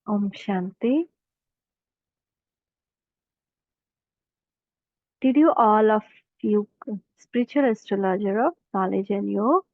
Om Shanti. Did you all of you spiritual astrologer of knowledge and yoga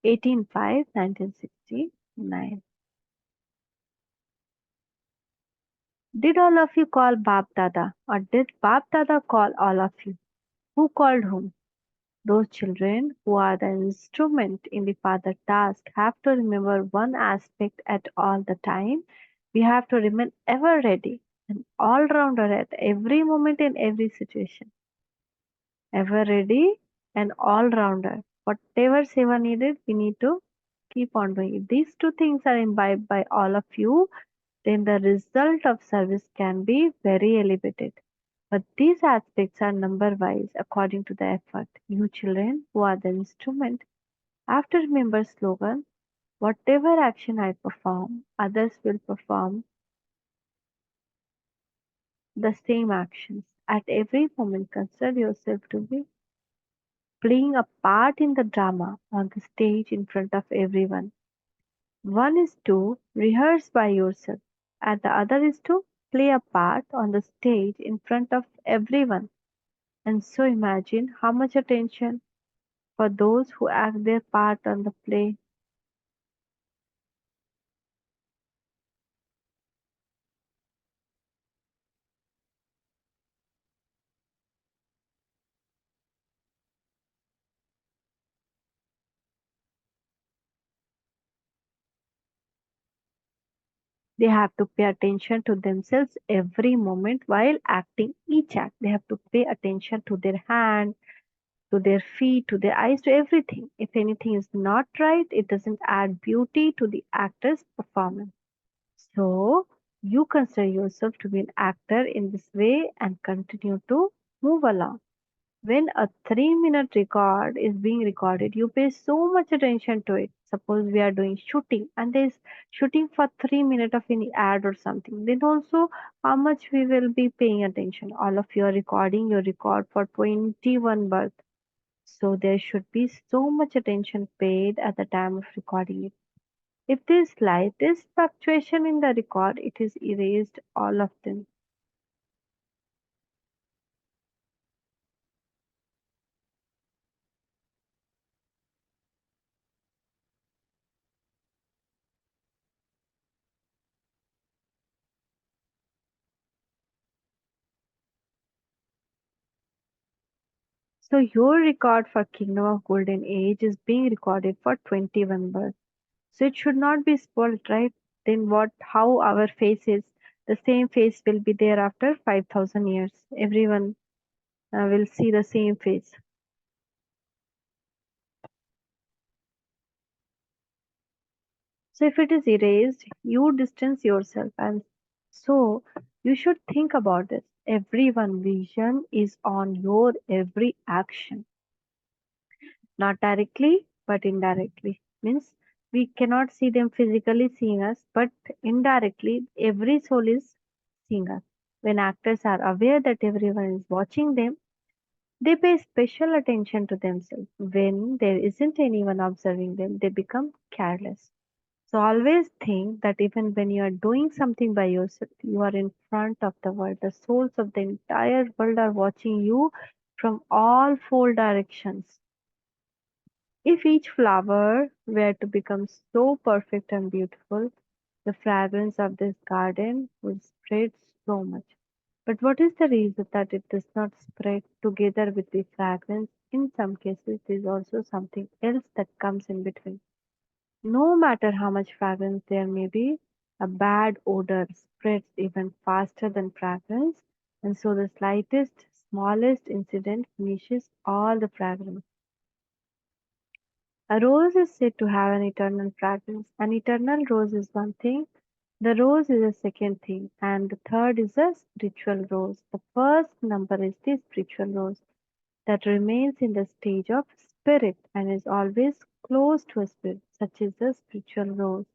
18/5/1969? Did all of you call BapDada or did BapDada call all of you? Who called whom? Those children who are the instrument in the father task have to remember one aspect at all the time. We have to remain ever ready, an all-rounder at every moment in every situation. Ever ready and all-rounder. Whatever seva needed, we need to keep on doing. If these two things are imbibed by all of you, then the result of service can be very elevated. But these aspects are number wise according to the effort. You children who are the instrument have to remember slogan, whatever action I perform, others will perform the same actions. At every moment consider yourself to be playing a part in the drama on the stage in front of everyone. One is to rehearse by yourself, and the other is to play a part on the stage in front of everyone. And so imagine how much attention for those who act their part on the play. They have to pay attention to themselves every moment while acting each act. They have to pay attention to their hand, to their feet, to their eyes, to everything. If anything is not right, it doesn't add beauty to the actor's performance. So, you consider yourself to be an actor in this way and continue to move along. When a 3-minute record is being recorded, you pay so much attention to it. Suppose we are doing shooting and there's shooting for 3 minutes of any ad or something. Then also how much we will be paying attention. All of you are recording your record for 21 birth. So there should be so much attention paid at the time of recording it. If there is slightest fluctuation in the record, it is erased all of them. So your record for Kingdom of Golden Age is being recorded for 21 births. So it should not be spoiled, right? Then what how our face is, the same face will be there after 5,000 years. Everyone will see the same face. So if it is erased, you distance yourself and so you should think about this. Everyone vision is on your every action. Not directly, but indirectly. Means we cannot see them physically seeing us, but indirectly, every soul is seeing us. When actors are aware that everyone is watching them, they pay special attention to themselves. When there isn't anyone observing them, they become careless. So always think that even when you are doing something by yourself, you are in front of the world. The souls of the entire world are watching you from all four directions. If each flower were to become so perfect and beautiful, the fragrance of this garden would spread so much. But what is the reason that it does not spread together with the fragrance? In some cases, there is also something else that comes in between. No matter how much fragrance there may be, a bad odor spreads even faster than fragrance, and so the slightest, smallest incident finishes all the fragrance. A rose is said to have an eternal fragrance. An eternal rose is one thing, the rose is a second thing, and the third is a spiritual rose. The first number is the spiritual rose that remains in the stage of spirit and is always close to a spirit, such as the spiritual rose.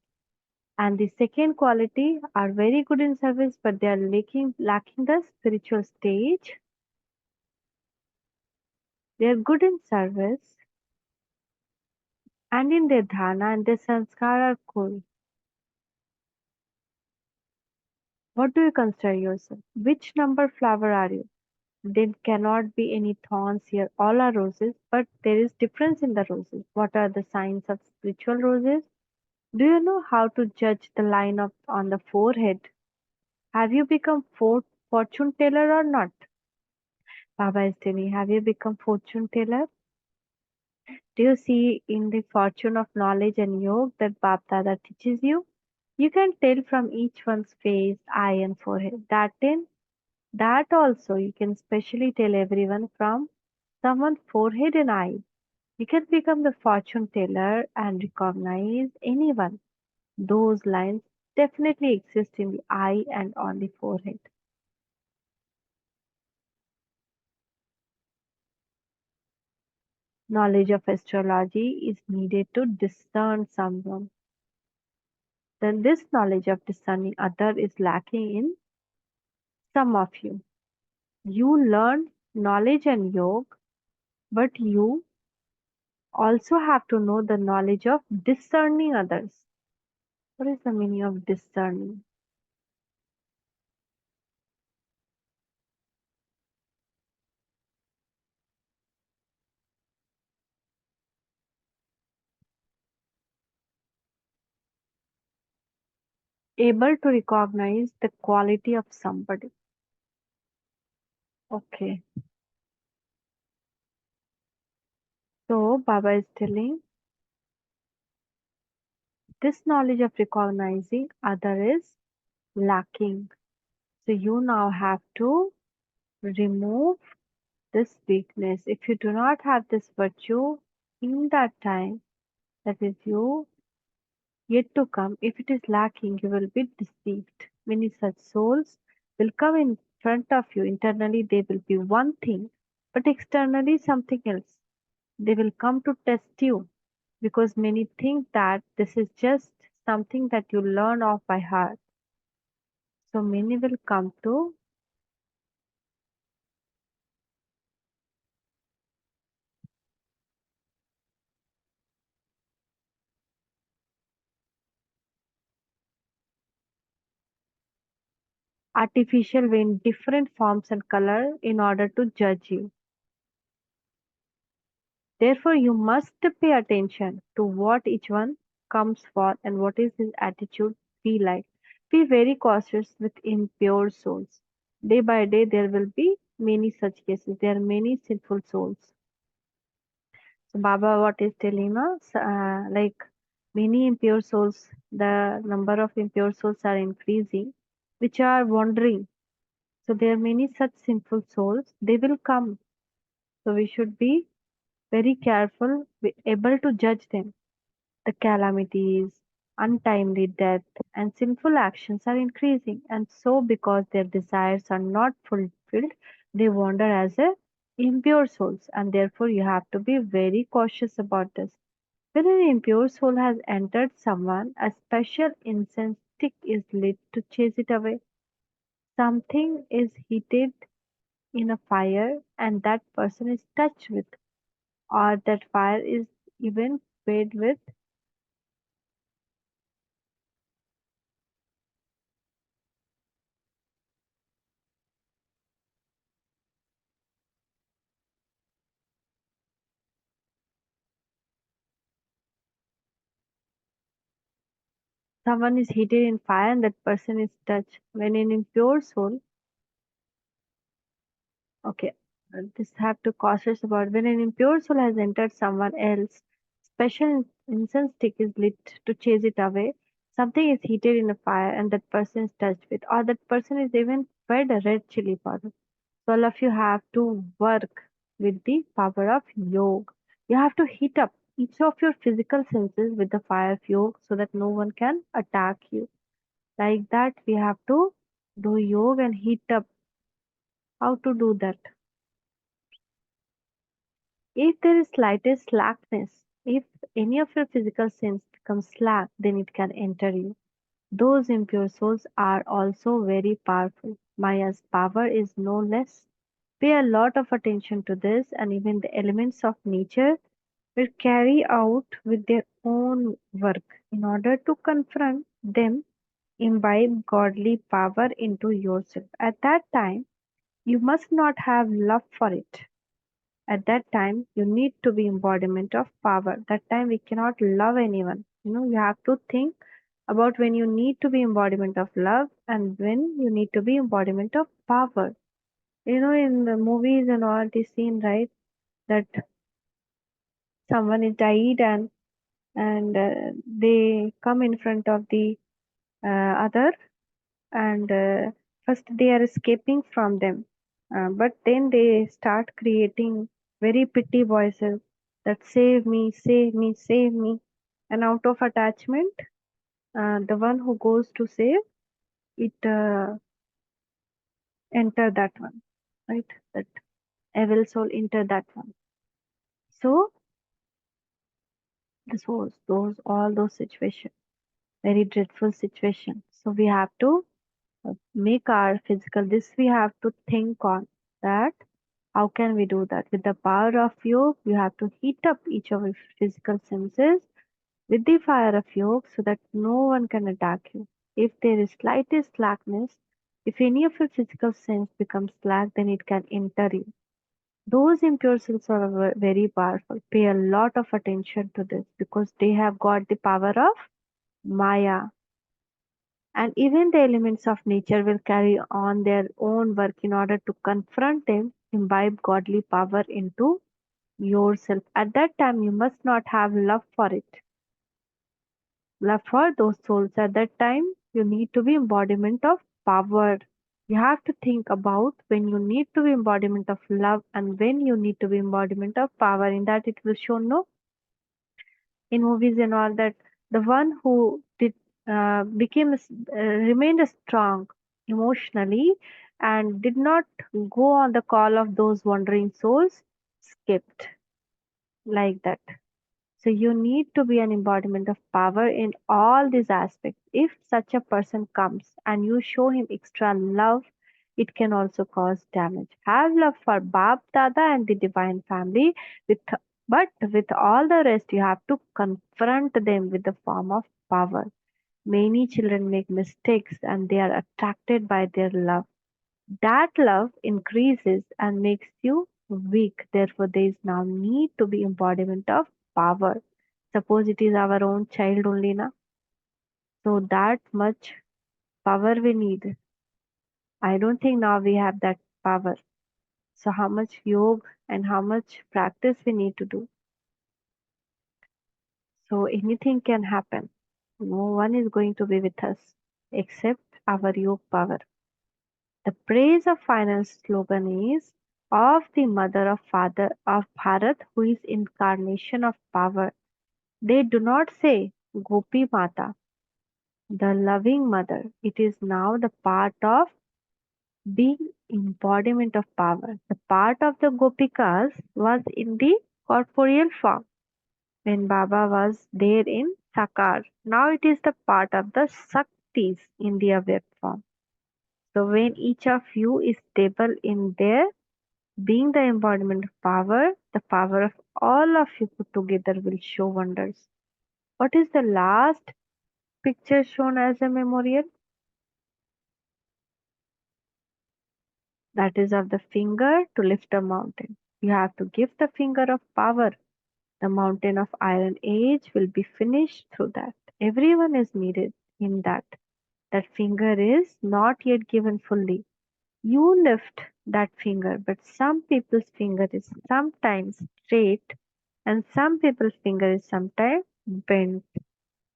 And the second quality are very good in service, but they are lacking the spiritual stage. They are good in service and in their dharna and their sanskar are cool. What do you consider yourself? Which number flower are you? There cannot be any thorns here. All are roses, but there is difference in the roses. What are the signs of spiritual roses? Do you know how to judge the line of on the forehead? Have you become fortune teller or not? Baba is telling, have you become fortune teller? Do you see in the fortune of knowledge and yoga that BapDada teaches you? You can tell from each one's face, eye, and forehead. That also you can specially tell everyone from someone's forehead and eye. You can become the fortune teller and recognize anyone. Those lines definitely exist in the eye and on the forehead. Knowledge of astrology is needed to discern someone. Then this knowledge of discerning other is lacking in some of you. You learn knowledge and yoga, but you also have to know the knowledge of discerning others. What is the meaning of discerning? Able to recognize the quality of somebody. Okay. So Baba is telling this knowledge of recognizing other is lacking. So you now have to remove this weakness. If you do not have this virtue in that time, that is you yet to come, if it is lacking, you will be deceived. Many such souls will come in front of you. Internally, they will be one thing, but externally, something else. They will come to test you because many think that this is just something that you learn off by heart. So many will come to artificial way in different forms and color in order to judge you. Therefore, you must pay attention to what each one comes for and what is his attitude be like. Be very cautious with impure souls. Day by day, there will be many such cases. There are many sinful souls. So, Baba, what is telling us? Like many impure souls, the number of impure souls are increasing, which are wandering. So, there are many such sinful souls. They will come. So, we should be very careful, be able to judge them. The calamities, untimely death, and sinful actions are increasing, and so because their desires are not fulfilled, they wander as a impure souls, and therefore you have to be very cautious about this. When an impure soul has entered someone, a special incense stick is lit to chase it away. Something is heated in a fire, and that person is touched with, or that fire is even fed with. Someone is heated in fire and that person is touched. When an impure soul, okay, this have to cautious about when an impure soul has entered someone else, special incense stick is lit to chase it away. Something is heated in a fire and that person is touched with, or that person is even fed a red chili powder. So all of you have to work with the power of yoga. You have to heat up each of your physical senses with the fire of yoga so that no one can attack you. Like that, we have to do yoga and heat up. How to do that? If there is slightest slackness, if any of your physical sense becomes slack, then it can enter you. Those impure souls are also very powerful. Maya's power is no less. Pay a lot of attention to this, and even the elements of nature will carry out with their own work in order to confront them. imbibe godly power into yourself. At that time, you must not have love for it. At that time, you need to be embodiment of power. That time, we cannot love anyone. You have to think about when you need to be embodiment of love and when you need to be embodiment of power. In the movies and all, it is seen, right, that someone is died and they come in front of the other and first they are escaping from them, but then they start creating very pity voices that save me, save me, save me, and out of attachment, the one who goes to save it enter that one, right? That evil soul enter that one. So this was those all those situations, very dreadful situations. So we have to make our physical. This we have to think on that. How can we do that? With the power of yoga, you have to heat up each of your physical senses with the fire of yoga so that no one can attack you. If there is slightest slackness, if any of your physical sense becomes slack, then it can enter you. Those impure cells are very powerful. Pay a lot of attention to this because they have got the power of Maya. And even the elements of nature will carry on their own work in order to confront them, imbibe godly power into yourself. At that time, you must not have love for it, love for those souls. At that time, you need to be embodiment of power. You have to think about when you need to be embodiment of love and when you need to be embodiment of power. In that, it will show no in movies and all that the one who did remained strong emotionally and did not go on the call of those wandering souls skipped like that. So you need to be an embodiment of power in all these aspects. If such a person comes and you show him extra love, it can also cause damage. Have love for BapDada and the divine family, with but with all the rest, you have to confront them with the form of power. Many children make mistakes and they are attracted by their love. That love increases and makes you weak. Therefore, there is now need to be embodiment of power. Suppose it is our own child only, na? So that much power we need. I don't think now we have that power. So how much yoga and how much practice we need to do. So anything can happen. No one is going to be with us except our yoga power. The praise of final slogan is of the mother of father of Bharat who is incarnation of power. They do not say Gopi Mata, the loving mother. It is now the part of being embodiment of power. The part of the Gopikas was in the corporeal form when Baba was there in Sakar. Now it is the part of the Shaktis in the Avyakt form. So when each of you is stable in their being the embodiment of power, the power of all of you put together will show wonders. What is the last picture shown as a memorial? That is of the finger to lift a mountain. You have to give the finger of power. The mountain of Iron Age will be finished through that. Everyone is needed in that. That finger is not yet given fully. You lift that finger, but some people's finger is sometimes straight and some people's finger is sometimes bent.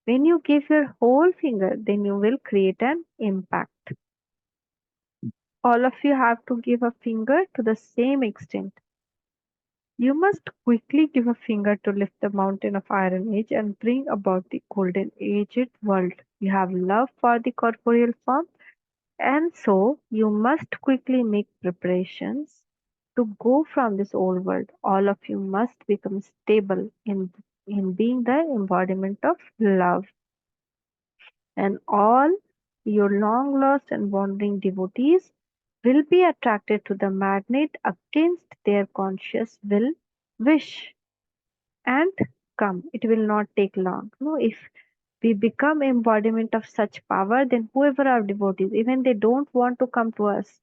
When you give your whole finger, then you will create an impact. All of you have to give a finger to the same extent. You must quickly give a finger to lift the mountain of Iron Age and bring about the golden aged world. You have love for the corporeal form, and so you must quickly make preparations to go from this old world. All of you must become stable in being the embodiment of love. And all your long lost and wandering devotees will be attracted to the magnet against their conscious will, wish, and come. It will not take long. No, if We become embodiment of such power, then whoever our devotees, even they don't want to come to us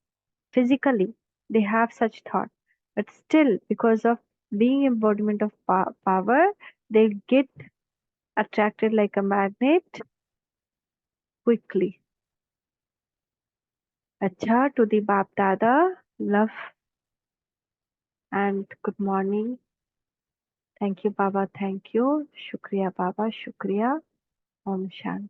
physically, they have such thought. But still, because of being embodiment of power, they get attracted like a magnet quickly. Acha to the BapDada, love and good morning. Thank you, Baba. Thank you. Shukriya, Baba. Shukriya. Om Shanti.